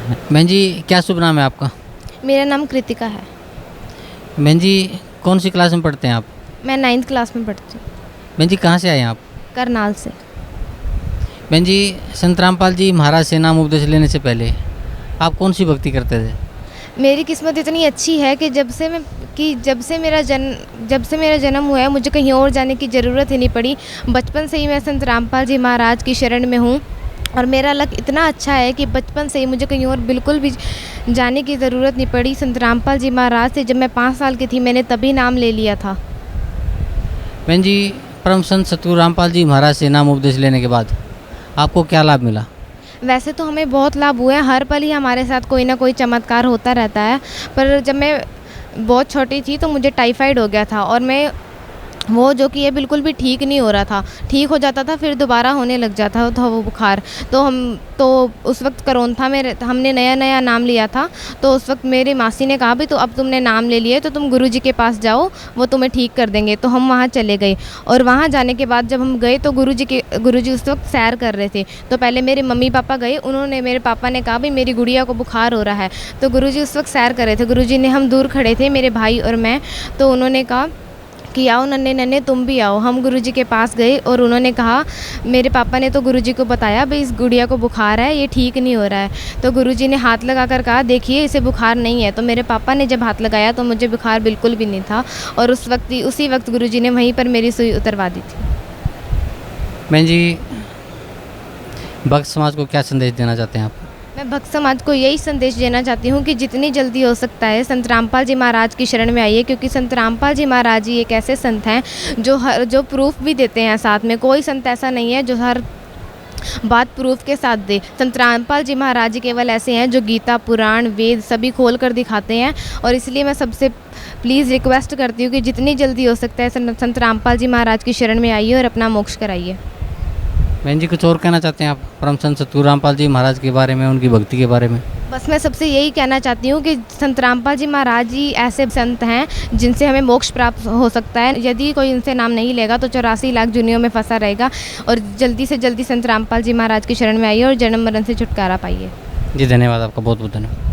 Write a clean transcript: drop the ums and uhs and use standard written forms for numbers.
बहन जी, क्या शुभ नाम है आपका? मेरा नाम कृतिका है। बहन जी, कौन सी क्लास में पढ़ते हैं आप? मैं 9th क्लास में पढ़ती हूँ। बहन जी, कहाँ से आए हैं आप? करनाल से। बहन जी, संत रामपाल जी महाराज से नाम उपदेश लेने से पहले आप कौन सी भक्ति करते थे? मेरी किस्मत इतनी अच्छी है कि जब से मेरा जन्म हुआ है मुझे कहीं और जाने की ज़रूरत ही नहीं पड़ी। बचपन से ही मैं संत रामपाल जी महाराज की शरण में हूँ और मेरा लक इतना अच्छा है कि बचपन से ही मुझे कहीं और बिल्कुल भी जाने की ज़रूरत नहीं पड़ी। संत रामपाल जी महाराज से जब मैं 5 साल की थी मैंने तभी नाम ले लिया था। बहन जी, परम संत सतगुरु रामपाल जी महाराज से नाम उपदेश लेने के बाद आपको क्या लाभ मिला? वैसे तो हमें बहुत लाभ हुए हैं, हर पल ही हमारे साथ कोई ना कोई चमत्कार होता रहता है। पर जब मैं बहुत छोटी थी तो मुझे टाइफाइड हो गया था और मैं वो जो कि है बिल्कुल भी ठीक नहीं हो रहा था। ठीक हो जाता था फिर दोबारा होने लग जाता था वो बुखार। तो उस वक्त करोंथा में हमने नया नाम लिया था। तो उस वक्त मेरी मासी ने कहा भी तो अब तुमने नाम ले लिया तो तुम गुरुजी के पास जाओ, वो तुम्हें ठीक कर देंगे। तो हम वहाँ चले गए और वहाँ जाने के बाद जब हम गए तो गुरुजी उस वक्त सैर कर रहे थे। तो पहले मेरे मम्मी पापा गए, मेरे पापा ने कहा भी मेरी गुड़िया को बुखार हो रहा है। तो गुरुजी उस वक्त सैर कर रहे थे। गुरुजी ने, हम दूर खड़े थे मेरे भाई और मैं, तो उन्होंने कहा कि आओ नन्हे नन्हे तुम भी आओ। हम गुरुजी के पास गए और उन्होंने कहा, मेरे पापा ने तो गुरुजी को बताया भाई इस गुड़िया को बुखार है, ये ठीक नहीं हो रहा है। तो गुरुजी ने हाथ लगा कर कहा देखिए इसे बुखार नहीं है। तो मेरे पापा ने जब हाथ लगाया तो मुझे बुखार बिल्कुल भी नहीं था और उसी वक्त गुरुजी ने वहीं पर मेरी सुई उतरवा दी थी। बहन जी, भक्त समाज को क्या संदेश देना चाहते हैं आप? मैं भक्त समाज को यही संदेश देना चाहती हूँ कि जितनी जल्दी हो सकता है संत रामपाल जी महाराज की शरण में आइए, क्योंकि संत रामपाल जी महाराज जी एक ऐसे संत हैं जो प्रूफ भी देते हैं साथ में। कोई संत ऐसा नहीं है जो हर बात प्रूफ के साथ दे। संत रामपाल जी महाराज जी केवल ऐसे हैं जो गीता पुराण वेद सभी खोल कर दिखाते हैं। और इसलिए मैं सबसे प्लीज़ रिक्वेस्ट करती हूँ कि जितनी जल्दी हो सकता है संत रामपाल जी महाराज की शरण में आइए और अपना मोक्ष कराइए। बहन जी, कुछ और कहना चाहते हैं आप परम संत सतगुरु रामपाल जी महाराज के बारे में, उनकी भक्ति के बारे में? बस मैं सबसे यही कहना चाहती हूँ कि संत रामपाल जी महाराज जी ऐसे संत हैं जिनसे हमें मोक्ष प्राप्त हो सकता है। यदि कोई इनसे नाम नहीं लेगा तो 84 लाख जुनियों में फंसा रहेगा। और जल्दी से जल्दी संत रामपाल जी महाराज की शरण में आइए और जन्म मरण से छुटकारा पाइए। जी धन्यवाद, आपका बहुत बहुत धन्यवाद।